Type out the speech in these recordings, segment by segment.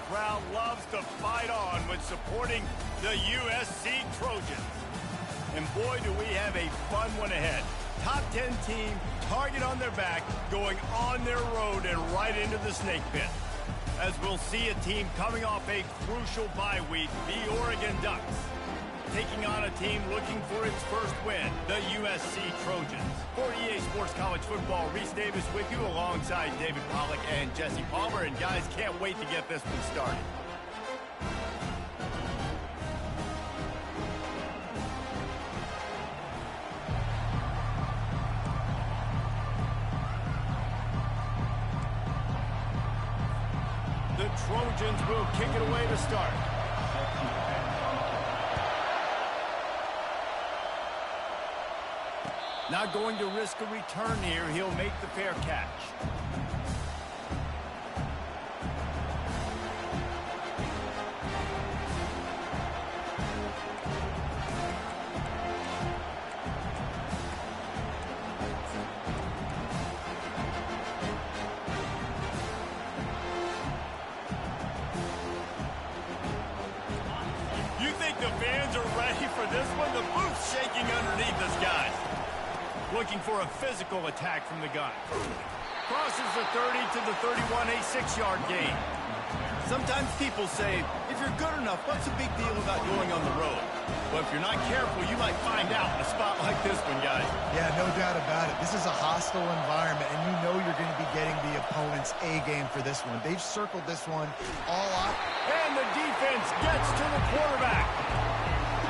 crowd loves to fight on when supporting the USC Trojans. And boy, do we have a fun one ahead. Top 10 team, target on their back, going on their road and right into the snake pit. As we'll see a team coming off a crucial bye week, the Oregon Ducks, taking on a team looking for its first win, the USC Trojans. For EA Sports College Football, Reese Davis with you alongside David Pollack and Jesse Palmer. And guys, can't wait to get this one started. The Trojans will kick it away to start. Not going to risk a return here. He'll make the fair catch. You think the fans are ready for this one? The booth's shaking underneath us, guys. Looking for a physical attack from the gun. Crosses the 30 to the 31, a 6-yard gain. Sometimes people say, if you're good enough, what's the big deal about going on the road? Well, if you're not careful, you might find out in a spot like this one, guys. Yeah, no doubt about it. This is a hostile environment, and you know you're going to be getting the opponent's A-game for this one. They've circled this one all up. And the defense gets to the quarterback.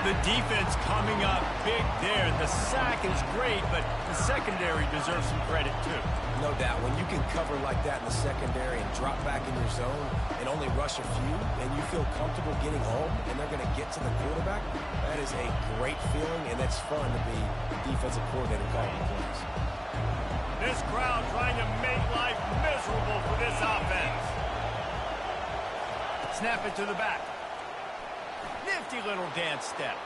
The defense coming up big there. The sack is great, but the secondary deserves some credit, too. No doubt. When you can cover like that in the secondary and drop back in your zone and only rush a few, and you feel comfortable getting home, and they're going to get to the quarterback, that is a great feeling, and it's fun to be the defensive coordinator calling the plays. This crowd trying to make life miserable for this offense. Snap it to the back. Nifty little dance step.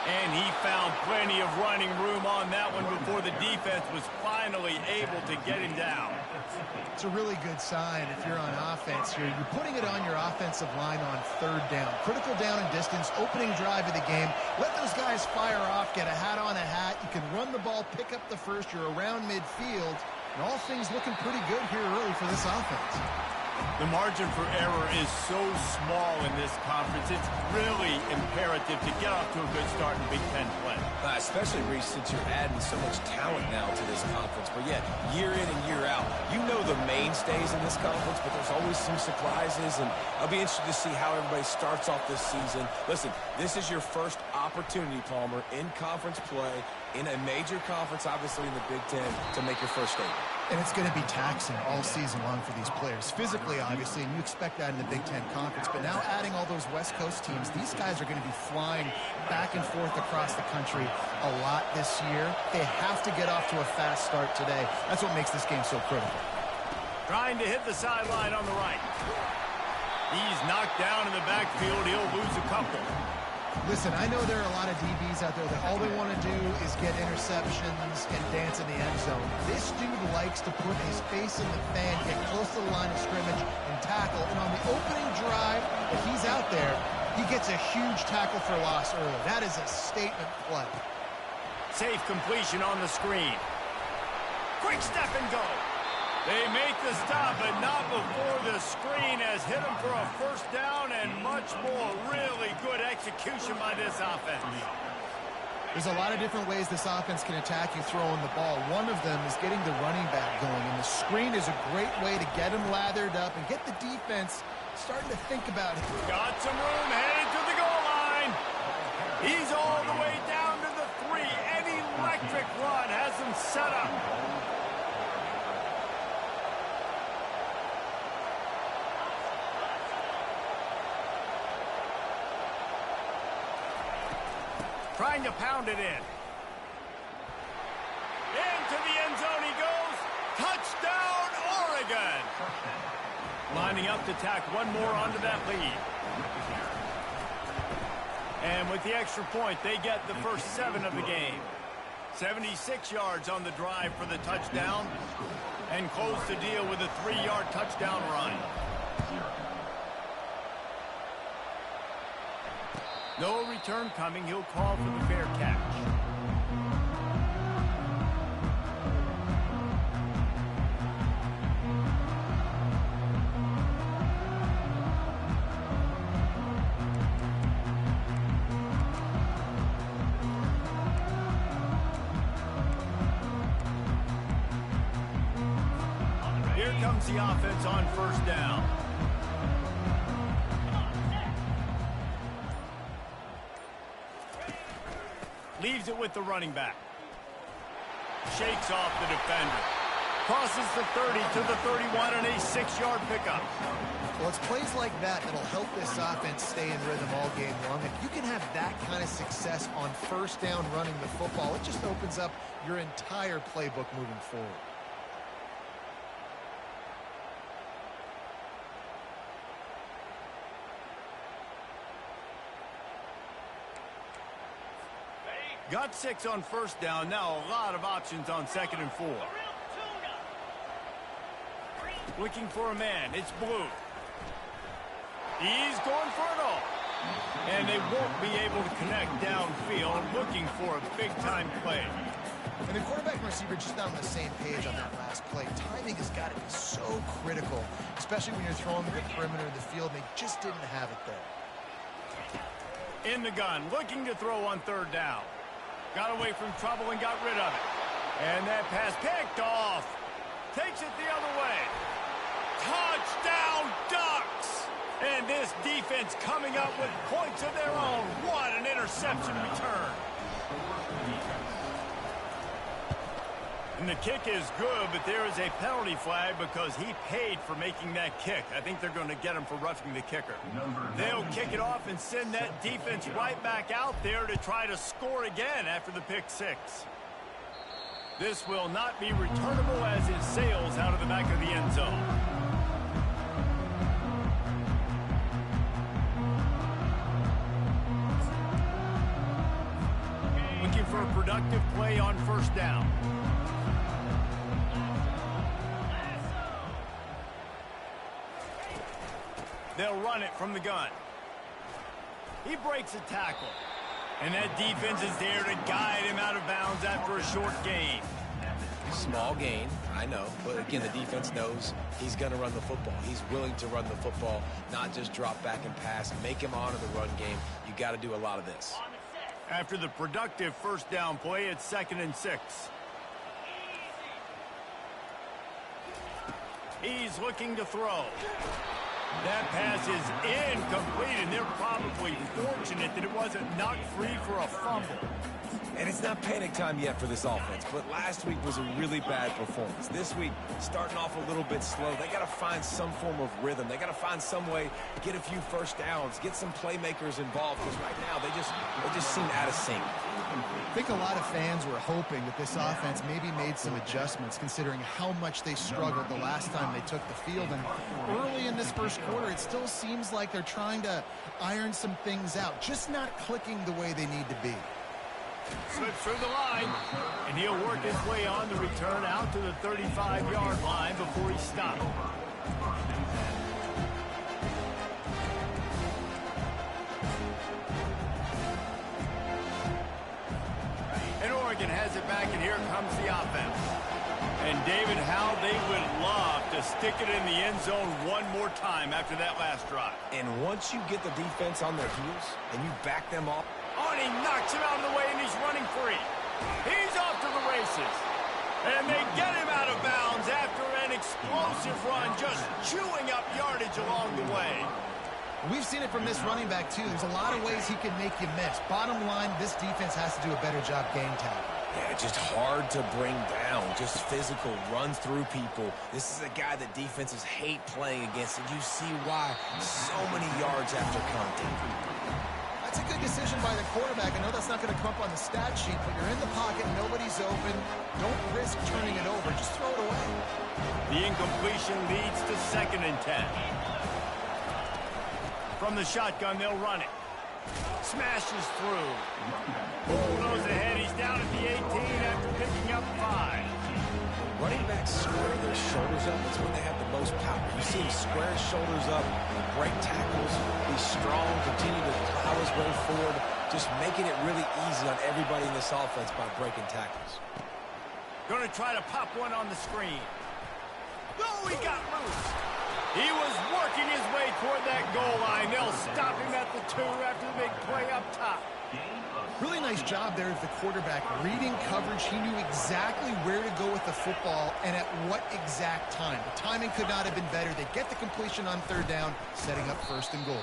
And he found plenty of running room on that one before the defense was finally able to get him down. It's a really good sign if you're on offense here. You're putting it on your offensive line on third down. Critical down and distance, opening drive of the game. Let those guys fire off, get a hat on a hat. You can run the ball, pick up the first. You're around midfield. And all things looking pretty good here early for this offense. The margin for error is so small in this conference. It's really imperative to get off to a good start in Big Ten play. Especially, Reese, since you're adding so much talent now to this conference. But yet, year in and year out, you know the mainstays in this conference, but there's always some surprises. And I'll be interested to see how everybody starts off this season. Listen, this is your first opportunity, Palmer, in conference play, in a major conference, obviously in the Big Ten, to make your first statement. And it's going to be taxing all season long for these players. Physically, obviously, and you expect that in the Big Ten Conference. But now adding all those West Coast teams, these guys are going to be flying back and forth across the country a lot this year. They have to get off to a fast start today. That's what makes this game so critical. Trying to hit the sideline on the right. He's knocked down in the backfield. He'll lose a couple. Listen, I know there are a lot of DBs out there that all they want to do is get interceptions and dance in the end zone. This dude likes to put his face in the fan, get close to the line of scrimmage, and tackle. And on the opening drive, if he's out there, he gets a huge tackle for loss early. That is a statement play. Safe completion on the screen. Quick step and go. They make the stop, but not before the screen has hit them for a first down and much more. Really good execution by this offense. There's a lot of different ways this offense can attack you throwing the ball. One of them is getting the running back going, and the screen is a great way to get him lathered up and get the defense starting to think about it. Got some room, headed to the goal line. He's all the way down to the 3. An electric run has him set up. Trying to pound it in. Into the end zone he goes. Touchdown, Oregon. Lining up to tack one more onto that lead. And with the extra point, they get the first 7 of the game. 76 yards on the drive for the touchdown. And close the deal with a 3-yard touchdown run. No return coming. He'll call for the fair catch. Here comes the offense on first down. Leaves it with the running back. Shakes off the defender. Crosses the 30 to the 31 and a 6-yard pickup. Well, it's plays like that that'll help this offense stay in rhythm all game long. If you can have that kind of success on first down running the football, it just opens up your entire playbook moving forward. Got 6 on first down. Now a lot of options on 2nd and 4. Looking for a man. It's Blue. He's going for it all. And they won't be able to connect downfield, looking for a big-time play. And the quarterback and receiver just not on the same page on that last play. Timing has got to be so critical, especially when you're throwing to the perimeter of the field. They just didn't have it there. In the gun, looking to throw on 3rd down. Got away from trouble and got rid of it. And that pass picked off. Takes it the other way. Touchdown, Ducks! And this defense coming up with points of their own. What an interception return. And the kick is good, but there is a penalty flag because he paid for making that kick. I think they're going to get him for roughing the kicker. They'll kick it off and send that defense right back out there to try to score again after the pick 6. This will not be returnable as it sails out of the back of the end zone. Looking for a productive play on first down. They'll run it from the gun. He breaks a tackle. And that defense is there to guide him out of bounds after a short gain. Small gain, I know. But again, the defense knows he's going to run the football. He's willing to run the football, not just drop back and pass. Make him honor the run game. You got to do a lot of this. After the productive first down play, it's 2nd and 6. He's looking to throw. That pass is incomplete, and they're probably fortunate that it wasn't knocked free for a fumble. And it's not panic time yet for this offense, but last week was a really bad performance. This week, starting off a little bit slow. They got to find some form of rhythm. They got to find some way, get a few first downs, get some playmakers involved, because right now they just seem out of sync. I think a lot of fans were hoping that this offense maybe made some adjustments considering how much they struggled the last time they took the field. And early in this first quarter, it still seems like they're trying to iron some things out, just not clicking the way they need to be. Slips through the line, and he'll work his way on the return out to the 35-yard line before he stopped. And Oregon has it back, and here comes the offense. And David, how they would love to stick it in the end zone one more time after that last drive. And once you get the defense on their heels and you back them off, Oh, and he knocks him out of the way, and he's running free. He's off to the races. And they get him out of bounds after an explosive run, just chewing up yardage along the way. We've seen it from this running back, too. There's a lot of ways he can make you miss. Bottom line, this defense has to do a better job game tackling. yeah, just hard to bring down, just physical, runs through people. This is a guy that defenses hate playing against, and you see why. So many yards after contact. That's a good decision by the quarterback. I know that's not going to come up on the stat sheet, but you're in the pocket, nobody's open. Don't risk turning it over. Just throw it away. The incompletion leads to 2nd and 10. From the shotgun, they'll run it. Smashes through. Bull goes ahead. He's down at the 18 after picking up 5. running backs square their shoulders up, it's when they have the most power. You see him square his shoulders up, break tackles, be strong, continue to plow his way forward, just making it really easy on everybody in this offense by breaking tackles. Going to try to pop one on the screen. Oh, he got loose. He was working his way toward that goal line. They'll stop him at the 2 after the big play up top. Really nice job there of the quarterback. Reading coverage, he knew exactly where to go with the football and at what exact time. The timing could not have been better. They get the completion on 3rd down, setting up 1st and goal.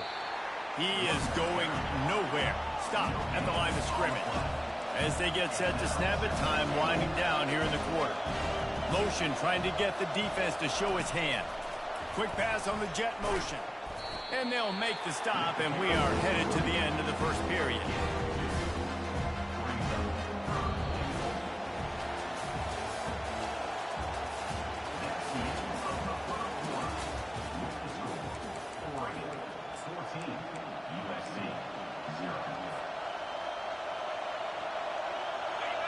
He is going nowhere. Stop at the line of scrimmage. As they get set to snap it, time winding down here in the quarter. Motion trying to get the defense to show its hand. Quick pass on the jet motion. And they'll make the stop, and we are headed to the end of the 1st period.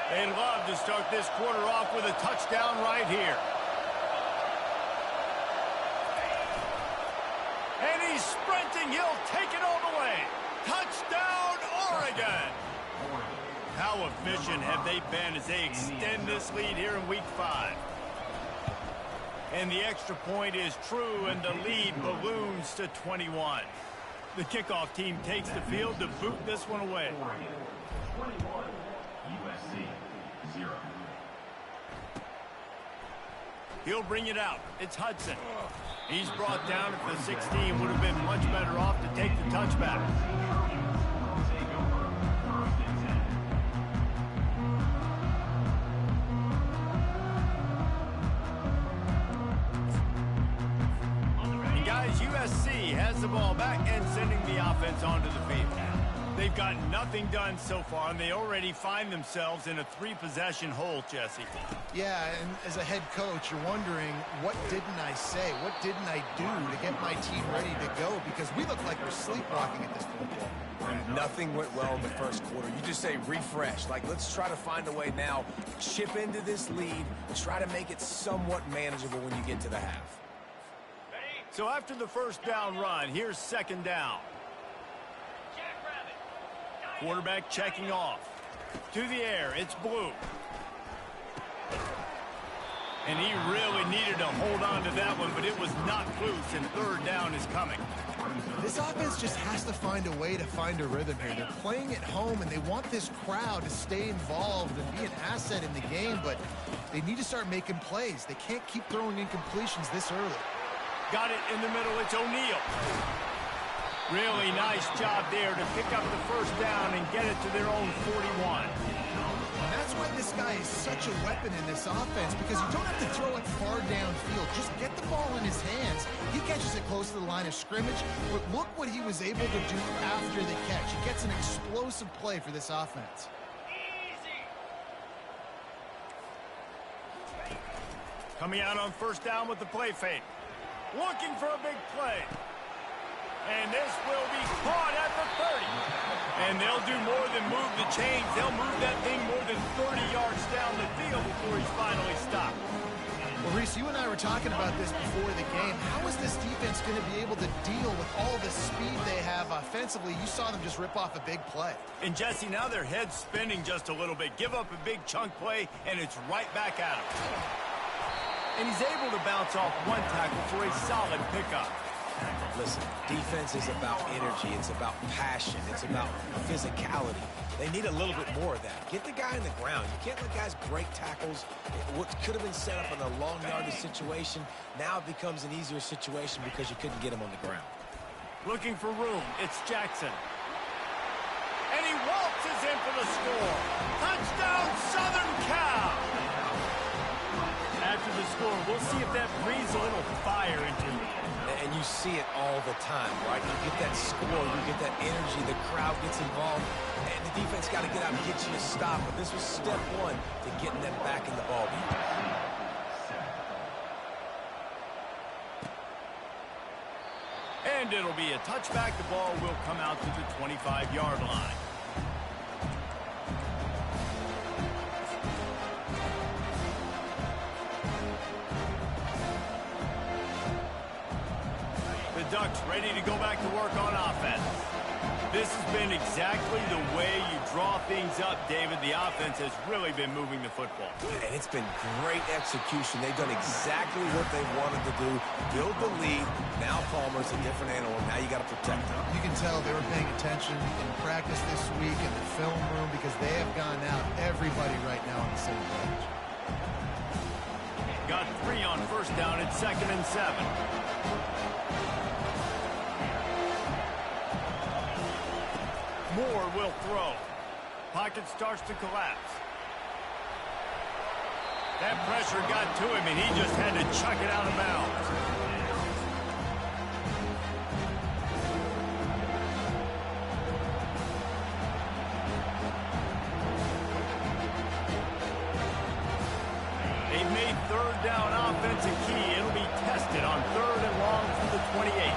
They'd love to start this quarter off with a touchdown right here. And he's sprinting. He'll take it all the way. Touchdown, Oregon. How efficient have they been as they extend this lead here in Week 5? And the extra point is true, and the lead balloons to 21. The kickoff team takes the field to boot this one away. He'll bring it out. It's Hudson. He's brought down at the 16. Would have been much better off to take the touchback. And guys, USC has the ball back and sending the offense onto the field. They've got nothing done so far, and they already find themselves in a 3-possession hole, Jesse. Yeah, and as a head coach, you're wondering, what didn't I say? What didn't I do to get my team ready to go? Because we look like we're sleepwalking at this point. Nothing went well in the 1st quarter. You just say refresh. Like, let's try to find a way now, chip into this lead, try to make it somewhat manageable when you get to the half. So after the 1st down run, here's 2nd down. Quarterback checking off. To the air, it's Blue. And he really needed to hold on to that one, but it was not loose, and 3rd down is coming. This offense just has to find a way to find a rhythm here. They're playing at home, and they want this crowd to stay involved and be an asset in the game, but they need to start making plays. They can't keep throwing incompletions this early. Got it in the middle. It's O'Neal. Really nice job there to pick up the 1st down and get it to their own 41. And that's why this guy is such a weapon in this offense, because you don't have to throw it far downfield. Just get the ball in his hands. He catches it close to the line of scrimmage, but look what he was able to do after the catch. He gets an explosive play for this offense. Coming out on 1st down with the play fake. Looking for a big play. And this will be caught at the 30. And they'll do more than move the chains. They'll move that thing more than 30 yards down the field before he's finally stopped. Well, Reese, you and I were talking about this before the game. How is this defense going to be able to deal with all the speed they have offensively? You saw them just rip off a big play. And, Jesse, now their head's spinning just a little bit. Give up a big chunk play, and it's right back at him. And he's able to bounce off one tackle for a solid pickup. Listen, defense is about energy. It's about passion. It's about physicality. They need a little bit more of that. Get the guy in the ground. You can't let guys break tackles. What could have been set up in a long yardage situation, now it becomes an easier situation because you couldn't get him on the ground. Looking for room. It's Jackson. And he waltzes in for the score. Touchdown, Southern Cal. After the score, we'll see if that breathes a little fire into you. And you see it all the time, right? You get that score, you get that energy, the crowd gets involved, and the defense got to get out and get you to stop. But this was step one to getting them back in the ball game. And it'll be a touchback. The ball will come out to the 25-yard line. Ducks ready to go back to work on offense. This has been exactly the way you draw things up, David. The offense has really been moving the football. And it's been great execution. They've done exactly what they wanted to do. Build the lead. Now Palmer's a different animal. Now you got to protect him. You can tell they were paying attention in practice this week in the film room because they have gone out, everybody right now on the same page. Got 3 on first down at 2nd and 7. Moore will throw. Pocket starts to collapse. That pressure got to him, and he just had to chuck it out of bounds. They've made 3rd down offensive key. It'll be tested on 3rd and long from the 28.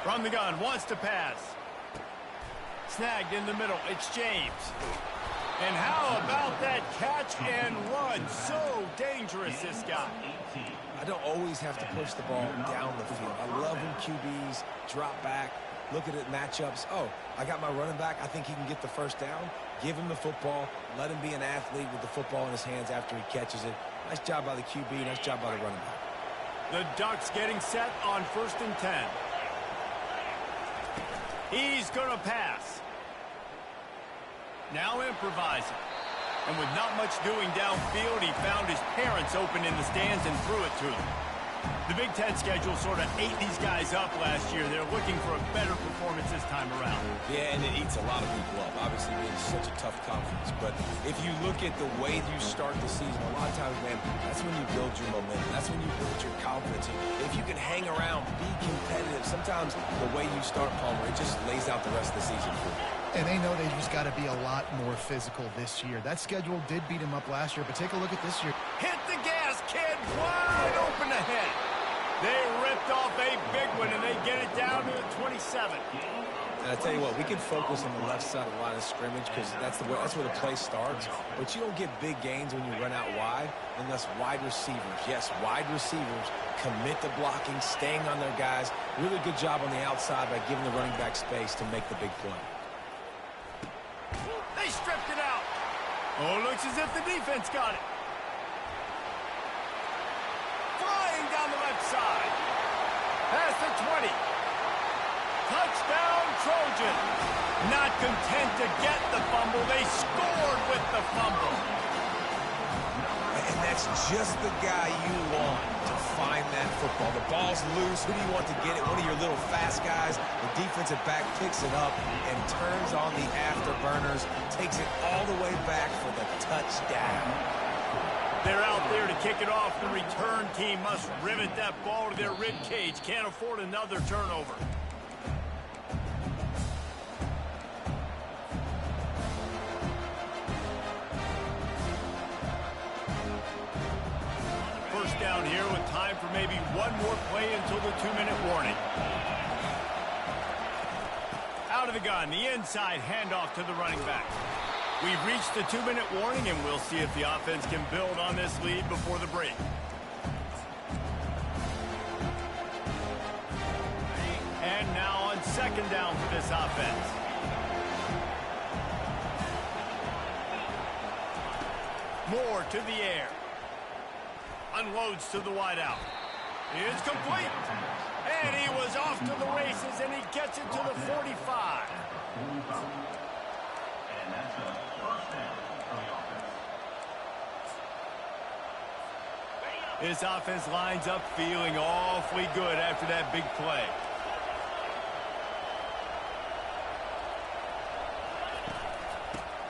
From the gun, wants to pass. Snagged in the middle, it's James. And how about that catch and run? So dangerous, this guy. I don't always have to push the ball down the field. I love when QBs drop back, look at it, matchups. Oh, I got my running back. I think he can get the first down. Give him the football. Let him be an athlete with the football in his hands after he catches it. Nice job by the QB. Nice job by the running back. The Ducks getting set on 1st and 10. He's going to pass. Now improvising. And with not much doing downfield, he found his parents open in the stands and threw it to them. The Big Ten schedule sort of ate these guys up last year. They're looking for a better performance this time around. Yeah, and it eats a lot of people up, obviously being such a tough conference. But if you look at the way you start the season, a lot of times, man, that's when you build your momentum. That's when you build your confidence. If you can hang around, be competitive, sometimes the way you start, Palmer, it just lays out the rest of the season for you. And they know they just got to be a lot more physical this year. That schedule did beat them up last year, but take a look at this year. Hit the gas, kid. Wide open ahead. They ripped off a big one, and they get it down to the 27. And I tell you what, we can focus on the left side of the line of scrimmage because that's where the play starts. But you don't get big gains when you run out wide unless wide receivers, yes, wide receivers, commit to blocking, staying on their guys. Really good job on the outside by giving the running back space to make the big play. They stripped it out. Oh, looks as if the defense got it. Flying down the left side. Past the 20. Touchdown, Trojans. Not content to get the fumble, they scored with the fumble. And that's just the guy you want to find that football. The ball's loose. Who do you want to get it? One of your little fast guys. The defensive back picks it up and turns on the afterburners, takes it all the way back for the touchdown. They're out there to kick it off. The return team must rivet that ball to their rib cage. Can't afford another turnover. First down here with time for maybe one more play until the 2-minute warning. Out of the gun, the inside handoff to the running back. We've reached the 2-minute warning, and we'll see if the offense can build on this lead before the break. And now on 2nd down for this offense. Moore to the air. Unloads to the wideout. It's complete. And he was off to the races, and he gets it to the 45. This offense lines up feeling awfully good after that big play.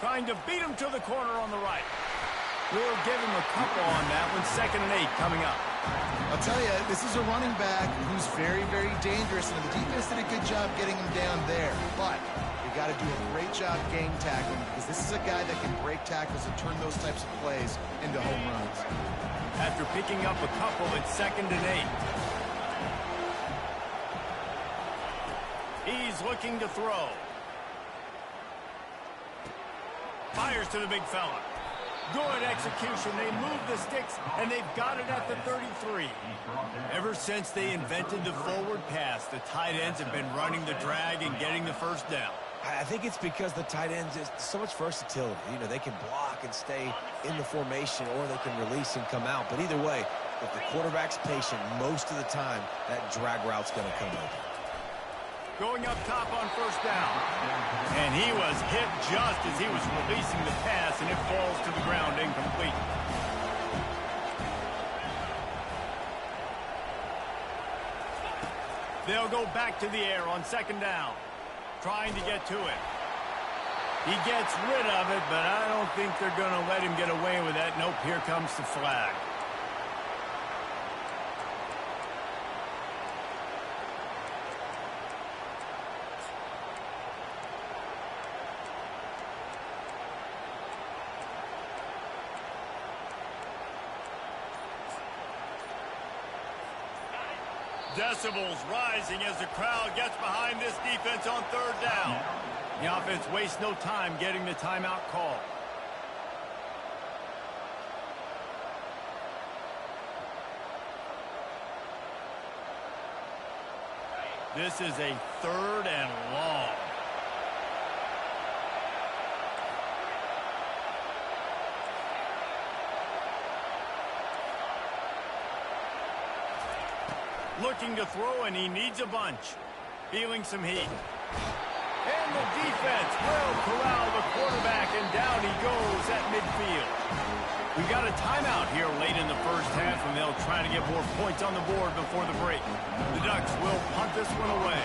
Trying to beat him to the corner on the right. We'll give him a couple on that one. 2nd and 8 coming up. I'll tell you, this is a running back who's very, very dangerous, and the defense did a good job getting him down there. But you got to do a great job game tackling because this is a guy that can break tackles and turn those types of plays into home runs. After picking up a couple, it's 2nd and 8. He's looking to throw. Fires to the big fella. Good execution. They move the sticks, and they've got it at the 33. Ever since they invented the forward pass, the tight ends have been running the drag and getting the first down. I think it's because the tight ends is so much versatility. You know, they can block and stay in the formation, or they can release and come out. But either way, if the quarterback's patient most of the time, that drag route's going to come open. Going up top on first down. And he was hit just as he was releasing the pass, and it falls to the ground incomplete. They'll go back to the air on second down, trying to get to it. He gets rid of it, but I don't think they're going to let him get away with that. Nope, here comes the flag. Decibels rising as the crowd gets behind this defense on third down. The offense wastes no time getting the timeout call. This is a third and long. Looking to throw, and he needs a bunch. Feeling some heat. And the defense will corral the quarterback, and down he goes at midfield. We got a timeout here late in the first half, and they'll try to get more points on the board before the break. The Ducks will punt this one away.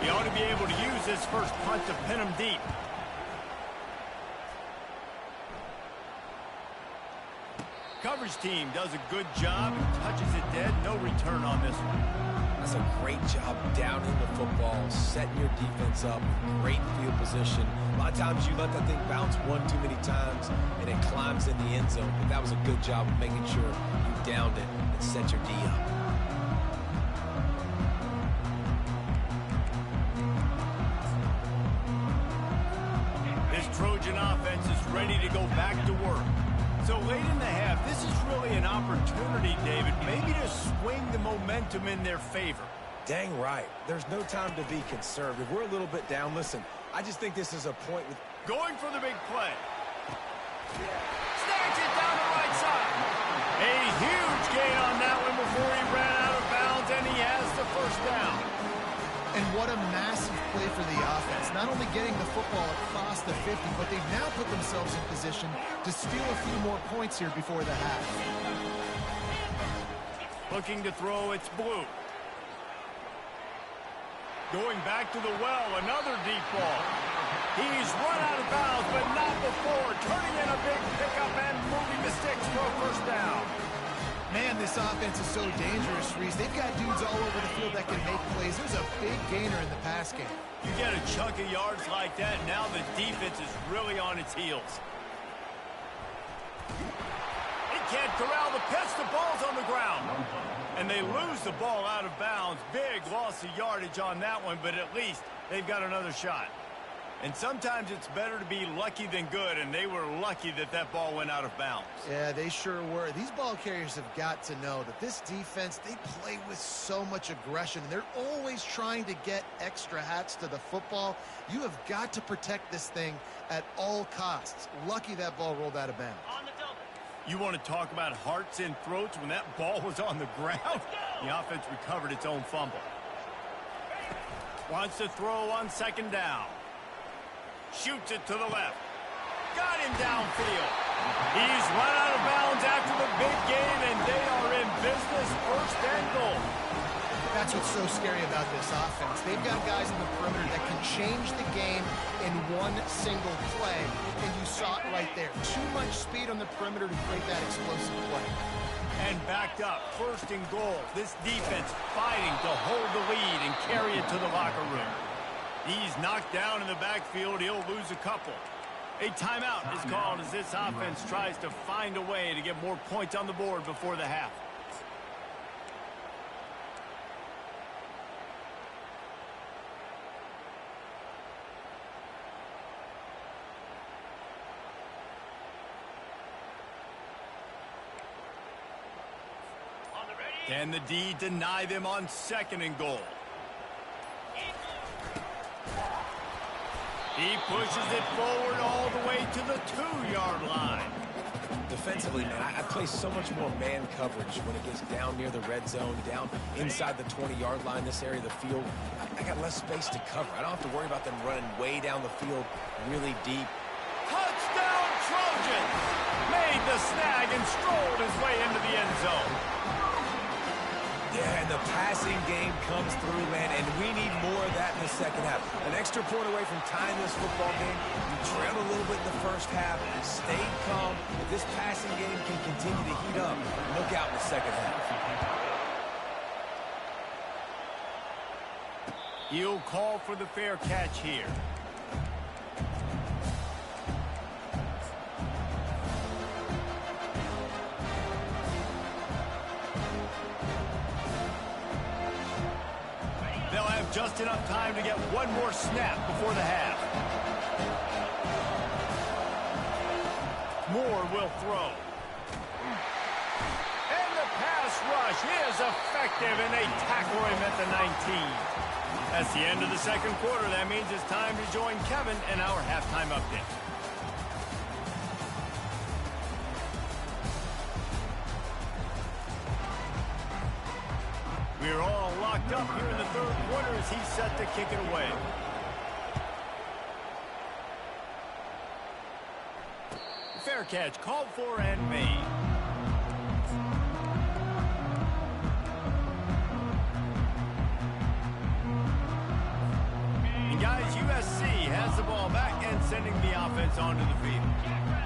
He ought to be able to use this first punt to pin him deep. Coverage team does a good job, touches it dead, no return on this one. That's a great job down in the football, setting your defense up, great field position. A lot of times you let that thing bounce one too many times and it climbs in the end zone, but that was a good job of making sure you downed it and set your D up. This Trojan offense is ready to go back to work. So late in the half, this is really an opportunity, David, maybe to swing the momentum in their favor. Dang right. There's no time to be conservative. We're a little bit down. Listen, I just think this is a point with... Going for the big play. Snatch it down the right side. A huge gain on that one before he ran out of bounds, and he has the first down. And what a massive play for the offense. Not only getting the football across the 50, but they've now put themselves in position to steal a few more points here before the half. Looking to throw, it's Blue. Going back to the well, another deep ball. He's run out of bounds, but not before. Turning in a big pickup and moving the sticks for a first down. Man, this offense is so dangerous, Reese. They've got dudes all over the field that can make plays. There's a big gainer in the pass game. You get a chunk of yards like that, now the defense is really on its heels. He can't corral the pitch. The ball's on the ground. And they lose the ball out of bounds. Big loss of yardage on that one, but at least they've got another shot. And sometimes it's better to be lucky than good, and they were lucky that that ball went out of bounds. Yeah, they sure were. These ball carriers have got to know that this defense, they play with so much aggression. They're always trying to get extra hats to the football. You have got to protect this thing at all costs. Lucky that ball rolled out of bounds. You want to talk about hearts and throats when that ball was on the ground? The offense recovered its own fumble. Wants to throw on second down. Shoots it to the left. Got him downfield. He's run out of bounds after the big game, and they are in business, first and goal. That's what's so scary about this offense. They've got guys in the perimeter that can change the game in one single play, and you saw it right there. Too much speed on the perimeter to create that explosive play. And backed up, first and goal. This defense fighting to hold the lead and carry it to the locker room. He's knocked down in the backfield. He'll lose a couple. A timeout is called as this offense tries to find a way to get more points on the board before the half. Can the D deny them on 2nd and goal? He pushes it forward all the way to the 2-yard line. Defensively, man, I play so much more man coverage when it gets down near the red zone, down inside the 20-yard line, this area of the field. I got less space to cover. I don't have to worry about them running way down the field really deep. Touchdown, Trojans! Made the snag and strolled his way into the end zone. Yeah, and the passing game comes through, man, and we need more of that in the second half. An extra point away from tying this football game. You trailed a little bit in the first half, stayed calm. If this passing game can continue to heat up, look out in the second half. He'll call for the fair catch here. They'll have just enough time to get one more snap before the half. Moore will throw. And the pass rush is effective, and they tackle him at the 19. That's the end of the second quarter. That means it's time to join Kevin in our halftime update. We're all locked up here in the third quarter as he's set to kick it away. Fair catch called for and made. And guys, USC has the ball back and sending the offense onto the field.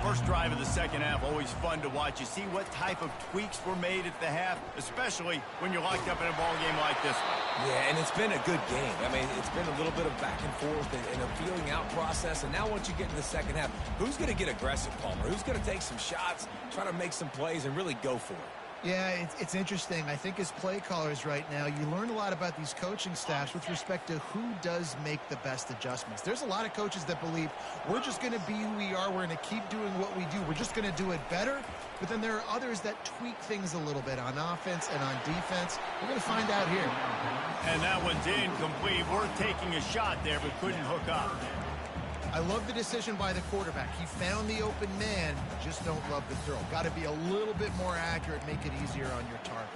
First drive of the second half, always fun to watch. You see what type of tweaks were made at the half, especially when you're locked up in a ball game like this one. Yeah, and it's been a good game. I mean, it's been a little bit of back and forth and a feeling out process. And now once you get in the second half, who's going to get aggressive, Palmer? Who's going to take some shots, try to make some plays, and really go for it? Yeah, it's interesting. I think as play callers right now, you learn a lot about these coaching staffs with respect to who does make the best adjustments. There's a lot of coaches that believe we're just going to be who we are. We're going to keep doing what we do. We're just going to do it better. But then there are others that tweak things a little bit on offense and on defense. We're going to find out here. And that one's incomplete. Worth taking a shot there, but couldn't hook up. I love the decision by the quarterback. He found the open man, just don't love the throw. Got to be a little bit more accurate, make it easier on your target.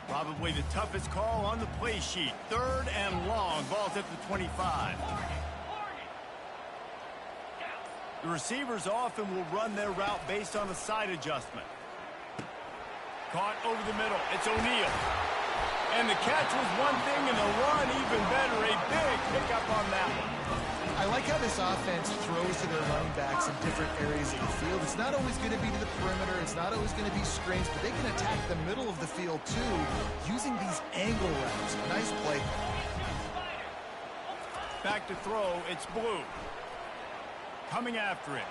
Probably the toughest call on the play sheet. 3rd and long. Ball's at the 25. The receivers often will run their route based on a side adjustment. Caught over the middle. It's O'Neal. And the catch was one thing, and the run even better. A big pickup on that one. I like how this offense throws to their running backs in different areas of the field. It's not always going to be to the perimeter. It's not always going to be screens, but they can attack the middle of the field, too, using these angle routes. Nice play. Back to throw. It's Blue. Coming after him.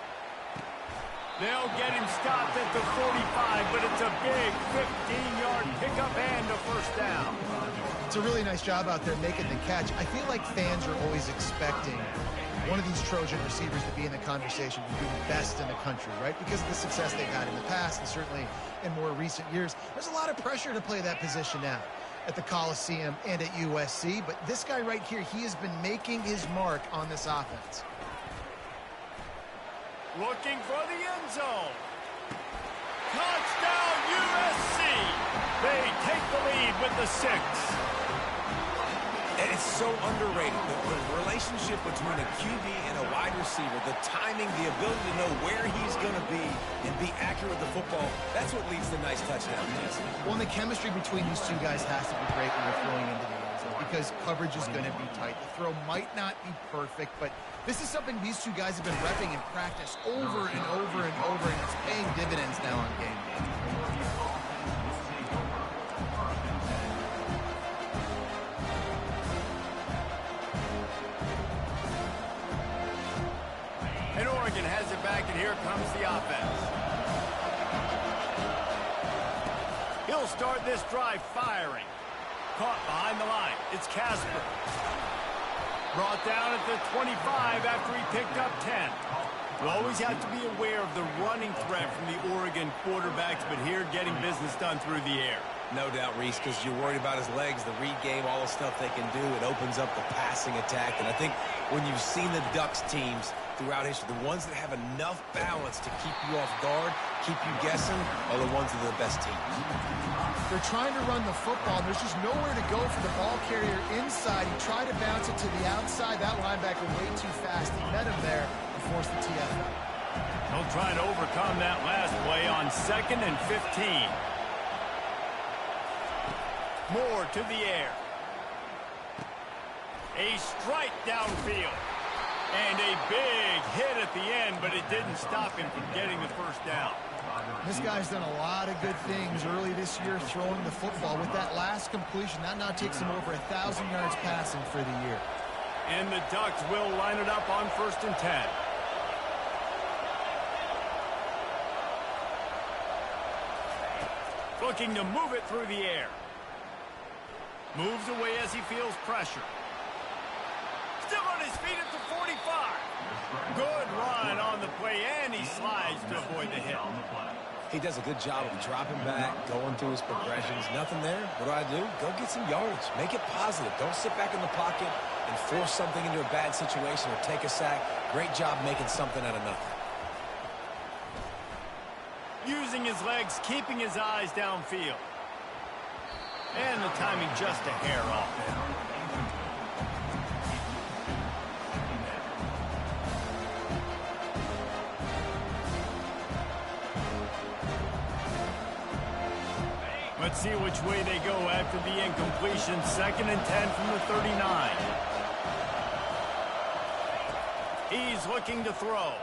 They'll get him stopped at the 45, but it's a big 15-yard pickup and a first down. It's a really nice job out there making the catch. I feel like fans are always expecting one of these Trojan receivers to be in the conversation to be the best in the country, right? Because of the success they've had in the past and certainly in more recent years. There's a lot of pressure to play that position now at the Coliseum and at USC, but this guy right here, he has been making his mark on this offense. Looking for the end zone. Touchdown, USC. They take the lead with the 6. And it's so underrated. The relationship between a QB and a wide receiver, the timing, the ability to know where he's going to be and be accurate with the football, that's what leads to nice touchdowns. Well, and the chemistry between these two guys has to be great when they're throwing into the end zone because coverage is going to be tight. The throw might not be perfect, but this is something these two guys have been repping in practice over and over and over, and it's paying dividends now on game day. And Oregon has it back, and here comes the offense. He'll start this drive firing. Caught behind the line. It's Casper. Brought down at the 25 after he picked up 10. You always have to be aware of the running threat from the Oregon quarterbacks, but here getting business done through the air. No doubt, Reese, because you're worried about his legs, the read game, all the stuff they can do. It opens up the passing attack. And I think when you've seen the Ducks teams throughout history, the ones that have enough balance to keep you off guard, keep you guessing, are the ones that are the best teams. They're trying to run the football, and there's just nowhere to go for the ball carrier inside. He tried to bounce it to the outside. That linebacker way too fast. He met him there and forced the TFL. He'll try to overcome that last play on 2nd and 15. Moore to the air. A strike downfield. And a big hit at the end, but it didn't stop him from getting the first down. This guy's done a lot of good things early this year throwing the football. With that last completion, that now takes him over 1,000 yards passing for the year. And the Ducks will line it up on 1st and 10. Looking to move it through the air. Moves away as he feels pressure. Still on his feet at the 45. Good run on the play, and he slides to avoid the hit. He does a good job of dropping back, going through his progressions. Nothing there. What do? Go get some yardage. Make it positive. Don't sit back in the pocket and force something into a bad situation or take a sack. Great job making something out of nothing. Using his legs, keeping his eyes downfield. And the timing just a hair off. Let's see which way they go after the incompletion. 2nd and 10 from the 39. He's looking to throw.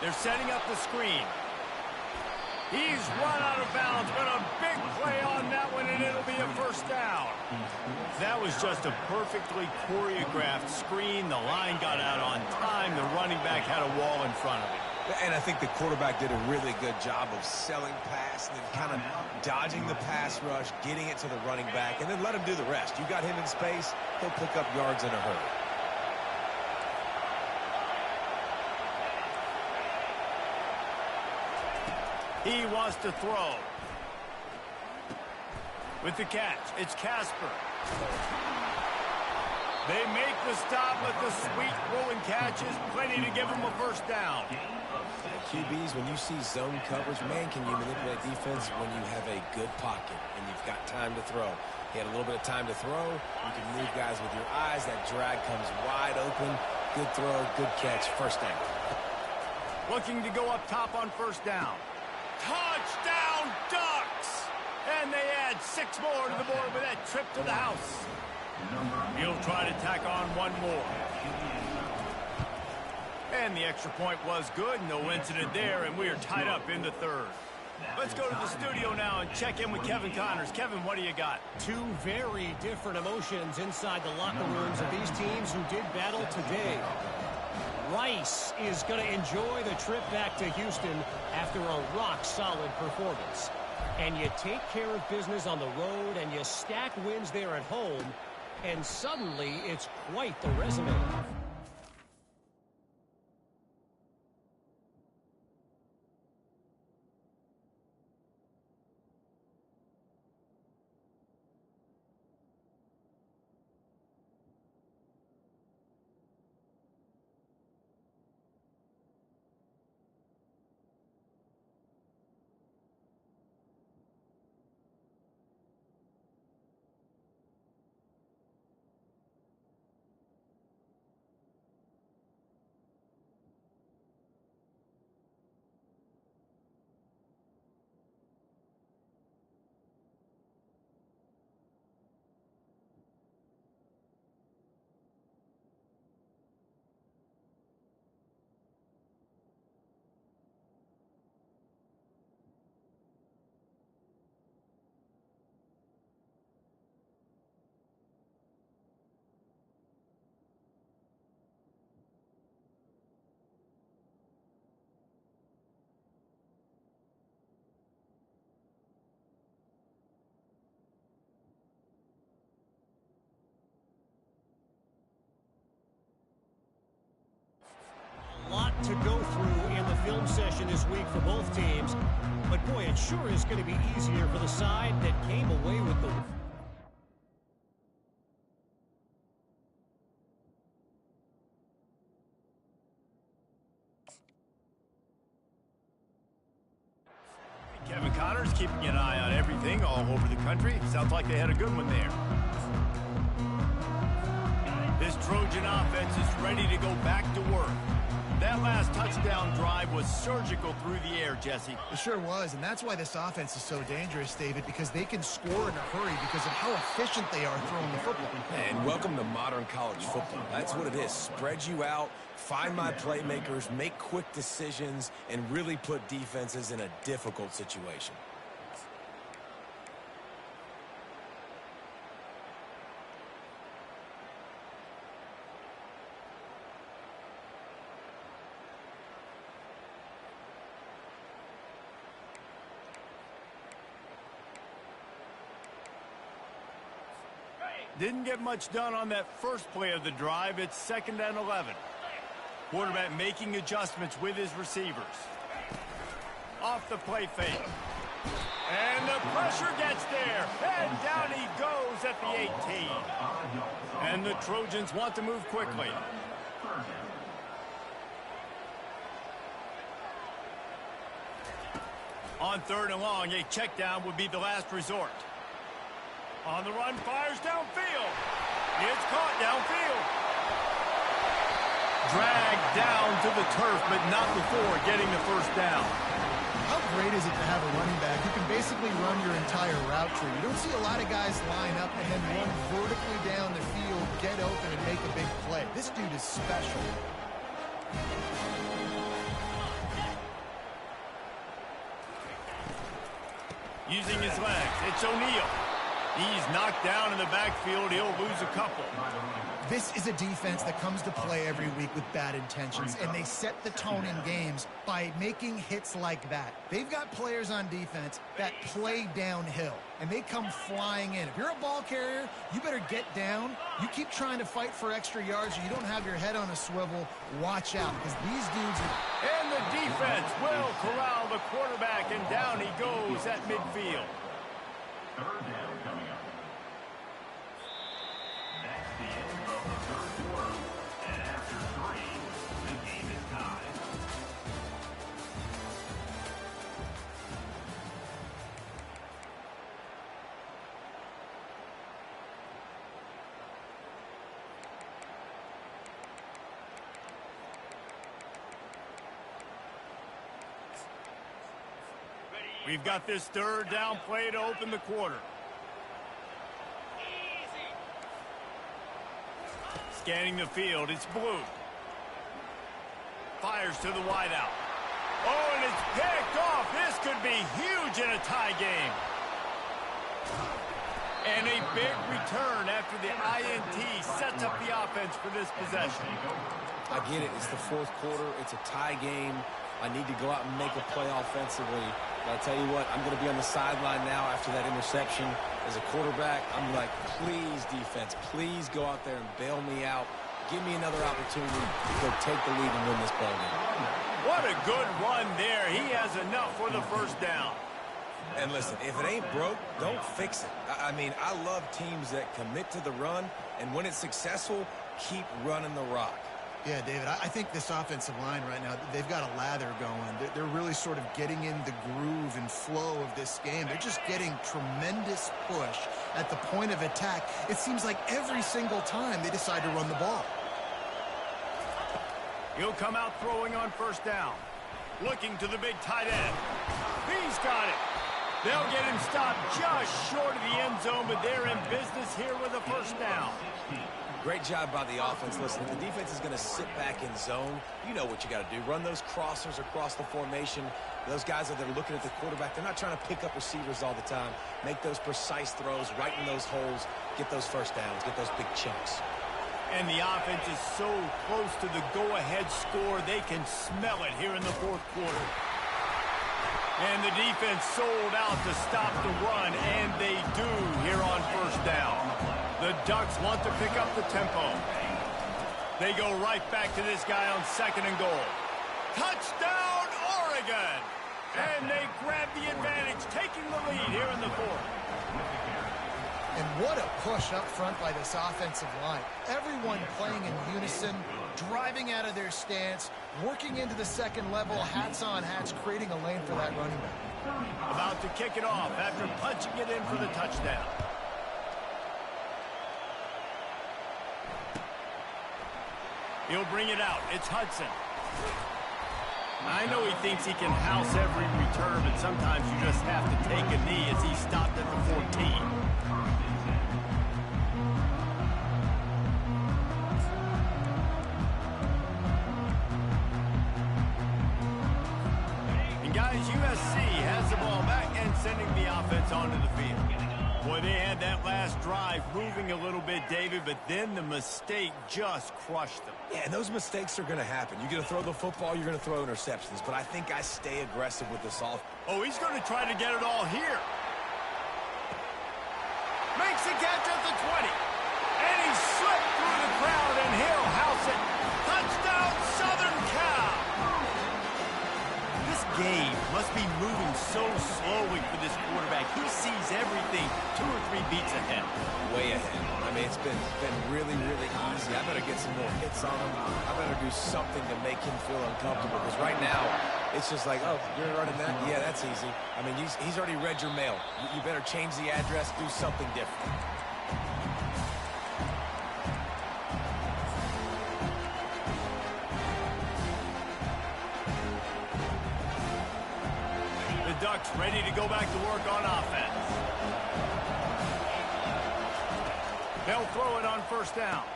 They're setting up the screen. He's run out of bounds, but a big play on that one, and it'll be a first down. That was just a perfectly choreographed screen. The line got out on time. The running back had a wall in front of him. And I think the quarterback did a really good job of selling pass and then kind of dodging the pass rush, getting it to the running back, and then let him do the rest. You got him in space, he'll pick up yards in a hurry. He wants to throw. With the catch, it's Casper. They make the stop with the sweet rolling catches, plenty to give him a first down. QBs, when you see zone coverage, man, can you manipulate defense when you have a good pocket and you've got time to throw. He had a little bit of time to throw. You can move guys with your eyes. That drag comes wide open. Good throw, good catch, first down. Looking to go up top on first down. Touchdown, Ducks! And they add 6 more to the board with that trip to the house. He'll try to tack on one more. And the extra point was good. No incident there, and we are tied up in the 3rd. Let's go to the studio now and check in with Kevin Connors. Kevin, what do you got? Two very different emotions inside the locker rooms of these teams who did battle today. Rice is going to enjoy the trip back to Houston after a rock-solid performance. And you take care of business on the road and you stack wins there at home, and suddenly it's quite the resume. possession this week for both teams. But, boy, it sure is going to be easier for the side that came away with the... Kevin Connor's keeping an eye on everything all over the country. Sounds like they had a good one there. This Trojan offense is ready to go back to work. That last touchdown drive was surgical through the air, Jesse. It sure was, and that's why this offense is so dangerous, David, because they can score in a hurry because of how efficient they are throwing the football. And welcome to modern college football. That's what it is. Spread you out, find my playmakers, make quick decisions, and really put defenses in a difficult situation. Didn't get much done on that first play of the drive. It's 2nd and 11. Quarterback making adjustments with his receivers. Off the play fake. And the pressure gets there. And down he goes at the 18. And the Trojans want to move quickly. On 3rd and long, a check down would be the last resort. On the run, fires downfield. It's caught downfield. Dragged down to the turf, but not before getting the first down. How great is it to have a running back who can basically run your entire route tree? You don't see a lot of guys line up and then run vertically down the field, get open, and make a big play. This dude is special. Using his legs, it's O'Neal. He's knocked down in the backfield. He'll lose a couple. This is a defense that comes to play every week with bad intentions, and they set the tone in games by making hits like that. They've got players on defense that play downhill, and they come flying in. If you're a ball carrier, you better get down. You keep trying to fight for extra yards, or you don't have your head on a swivel. Watch out, because these dudes are... And the defense will corral the quarterback, and down he goes at midfield. 3rd down coming up. That's the end of the 3rd quarter. And after 3, the game is tied. We've got this 3rd down play to open the quarter. Scanning the field, it's Blue. Fires to the wideout. Oh, and it's picked off. This could be huge in a tie game. And a big return after the INT sets up the offense for this possession. I get it. It's the 4th quarter. It's a tie game. I need to go out and make a play offensively. But I tell you what, I'm going to be on the sideline now after that interception. As a quarterback, I'm like, please, defense, please go out there and bail me out. Give me another opportunity to go take the lead and win this ball game. What a good run there. He has enough for the first down. And listen, if it ain't broke, don't fix it. I mean, I love teams that commit to the run, and when it's successful, keep running the rock. Yeah, David, I think this offensive line right now, they've got a lather going. They're really sort of getting in the groove and flow of this game. They're just getting tremendous push at the point of attack. It seems like every single time they decide to run the ball. He'll come out throwing on first down. Looking to the big tight end. He's got it. They'll get him stopped just short of the end zone, but they're in business here with a first down. Great job by the offense. Listen, if the defense is going to sit back in zone, you know what you got to do. Run those crossers across the formation. Those guys that are looking at the quarterback, they're not trying to pick up receivers all the time. Make those precise throws, right in those holes, get those first downs, get those big chunks. And the offense is so close to the go-ahead score, they can smell it here in the 4th quarter. And the defense sold out to stop the run, and they do here on first down. The Ducks want to pick up the tempo. They go right back to this guy on 2nd and goal. Touchdown, Oregon! really good. And they grab the advantage, taking the lead here in the fourth. And what a push up front by this offensive line. Everyone playing in unison, driving out of their stance, working into the second level, hats on hats, creating a lane for that running back. About to kick it off after punching it in for the touchdown. He'll bring it out. It's Hudson. I know he thinks he can house every return, but sometimes you just have to take a knee as he stopped at the 14. And guys, USC has the ball back and sending the offense onto the field. Boy, they had that last drive moving a little bit, David, but then the mistake just crushed them. Yeah, and those mistakes are going to happen. You're going to throw the football, you're going to throw interceptions, but I think I stay aggressive with this offense. Oh, he's going to try to get it all here. Makes the catch at the 20. And he slipped through the crowd, and he'll house it. Touchdown, Southern Cal. This game must be moving so slowly for this quarterback. He sees everything 2 or 3 beats ahead. Way ahead. I mean, it's been really, really easy. I better get some more hits on him. I better do something to make him feel uncomfortable, because right now, it's just like, oh, you're running that? Yeah, that's easy. I mean, he's already read your mail. You better change the address, do something different. The Ducks ready to go back to work on offense. They'll throw it on first down,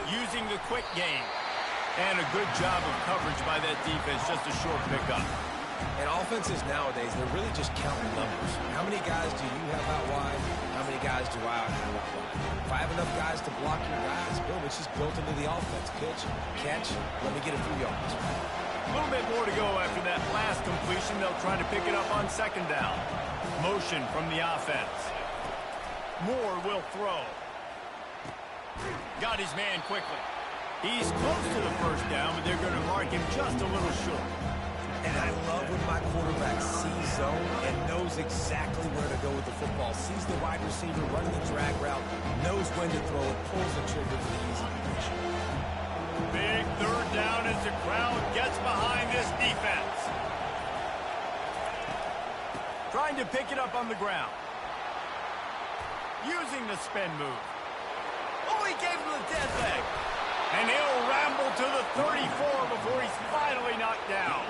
using the quick game. And a good job of coverage by that defense, just a short pickup. And offenses nowadays, they're really just counting numbers. How many guys do you have out wide? How many guys do I have out wide? If I have enough guys to block your guys, boom, it's just built into the offense. Pitch, catch, let me get a few yards. A little bit more to go after that last completion. They'll try to pick it up on second down. Motion from the offense. Moore will throw. Got his man quickly. He's close to the first down, but they're going to mark him just a little short. And I love when my quarterback sees zone and knows exactly where to go with the football. Sees the wide receiver running the drag route, knows when to throw it, pulls the trigger for the easy completion. Big third down as the crowd gets behind this defense. Trying to pick it up on the ground. Using the spin move. Oh, he gave him the dead leg. And he'll ramble to the 34 before he's finally knocked down.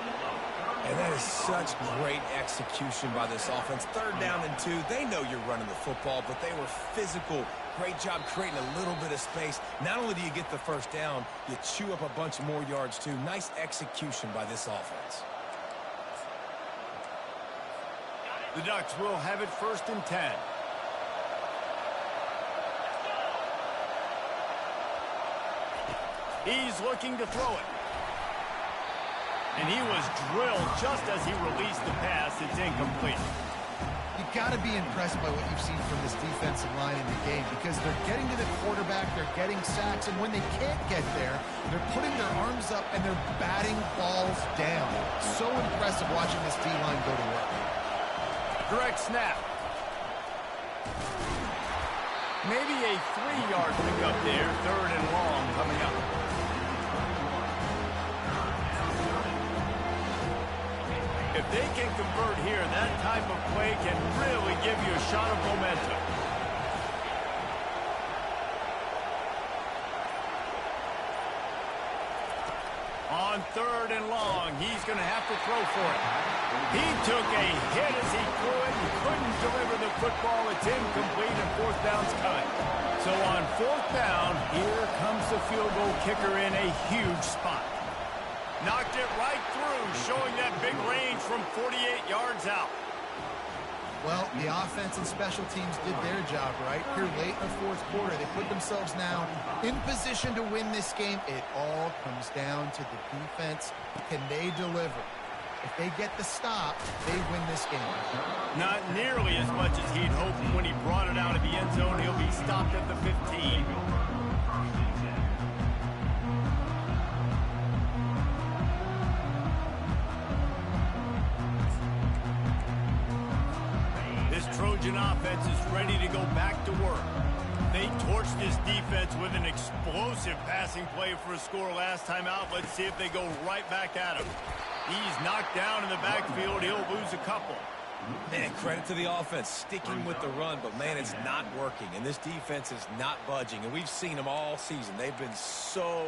And that is such great execution by this offense. Third down and 2. They know you're running the football, but they were physical. Great job creating a little bit of space. Not only do you get the first down, you chew up a bunch more yards too. Nice execution by this offense. The Ducks will have it 1st and 10. He's looking to throw it. And he was drilled just as he released the pass. It's incomplete. You've got to be impressed by what you've seen from this defensive line in the game, because they're getting to the quarterback, they're getting sacks, and when they can't get there, they're putting their arms up and they're batting balls down. So impressive watching this D-line go to work. Direct snap. Maybe a 3-yard pickup there. 3rd and long coming up. If they can convert here, that type of play can really give you a shot of momentum. On 3rd and long, he's going to have to throw for it. He took a hit as he threw it and couldn't deliver the football. It's incomplete and 4th down's coming. So on 4th down, here comes the field goal kicker in a huge spot. Knocked it right through, showing that big range from 48 yards out. Well, the offense and special teams did their job, right? Here late in the 4th quarter, they put themselves now in position to win this game. It all comes down to the defense. Can they deliver? If they get the stop, they win this game. Not nearly as much as he'd hoped when he brought it out of the end zone. He'll be stopped at the 15. Trojan offense is ready to go back to work. They torched this defense with an explosive passing play for a score last time out. Let's see if they go right back at him. He's knocked down in the backfield. He'll lose a couple. Man, credit to the offense, sticking with the run, but, man, it's not working, and this defense is not budging, and we've seen them all season. They've been so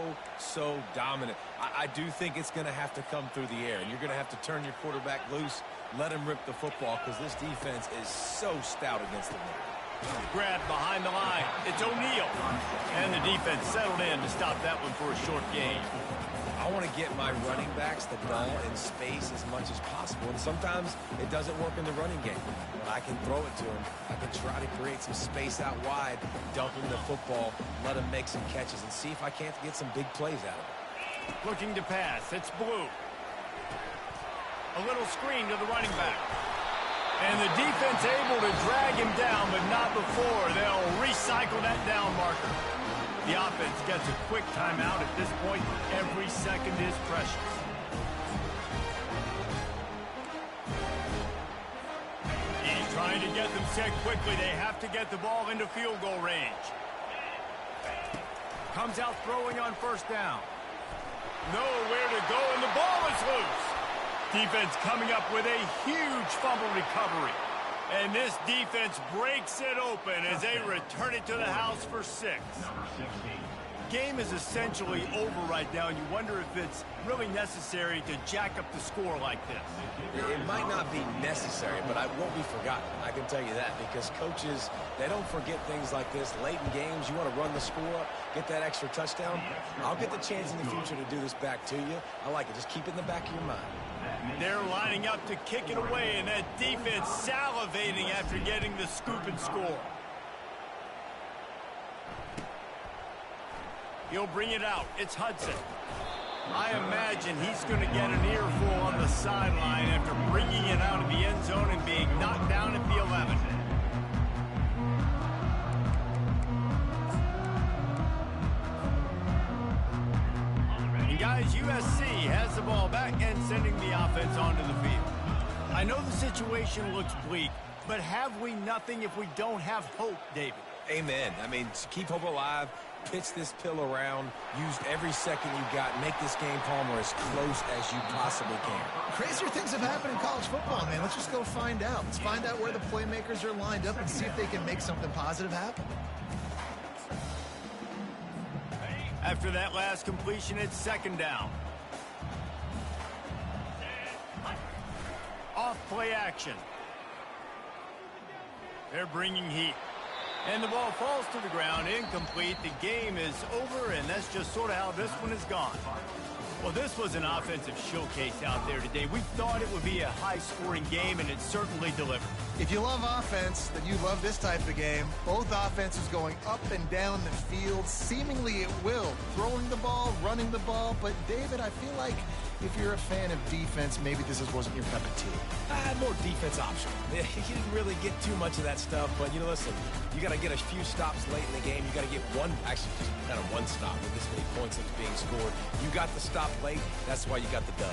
dominant. I do think it's going to have to come through the air, and you're going to have to turn your quarterback loose, let him rip the football, because this defense is so stout against the run. Grabbed behind the line. It's O'Neal. And the defense settled in to stop that one for a short gain. I want to get my running backs the ball in space as much as possible, and sometimes it doesn't work in the running game. But I can throw it to him. I can try to create some space out wide, dump him the football, let him make some catches, and see if I can't get some big plays out of him. Looking to pass. It's Blue. A little screen to the running back. And the defense able to drag him down, but not before. They'll recycle that down marker. The offense gets a quick timeout at this point. Every second is precious. He's trying to get them set quickly. They have to get the ball into field goal range. Comes out throwing on first down. Nowhere to go, and the ball is loose. Defense coming up with a huge fumble recovery. And this defense breaks it open as they return it to the house for 6. Game is essentially over right now, and you wonder if it's really necessary to jack up the score like this. It might not be necessary, but it won't be forgotten. I can tell you that, because coaches, they don't forget things like this. Late in games, you want to run the score up, get that extra touchdown. I'll get the chance in the future to do this back to you. I like it. Just keep it in the back of your mind. They're lining up to kick it away, and that defense salivating after getting the scoop and score. He'll bring it out. It's Hudson. I imagine he's going to get an earful on the sideline after bringing it out of the end zone and being knocked down at the 11. And guys, USC has the ball back and sending the offense onto the field. I know the situation looks bleak, but have we nothing if we don't have hope, David? Amen. I mean, keep hope alive, pitch this pill around, use every second you got, make this game, Palmer, as close as you possibly can. Crazier things have happened in college football, man. Let's just go find out. Let's find out where the playmakers are lined up and see if they can make something positive happen. After that last completion, it's second down. Off play action. They're bringing heat. And the ball falls to the ground, incomplete. The game is over, and that's just sort of how this one is gone. Well, this was an offensive showcase out there today. We thought it would be a high-scoring game, and it certainly delivered. If you love offense, then you love this type of game. Both offenses going up and down the field, seemingly at will. Throwing the ball, running the ball. But, David, I feel like if you're a fan of defense, maybe this wasn't your cup of tea. More defense option. You didn't really get too much of that stuff, but, you know, listen, you got to get a few stops late in the game. You got to get one, actually just kind of one stop with this many points that was being scored. You got the stop late. That's why you got the dub.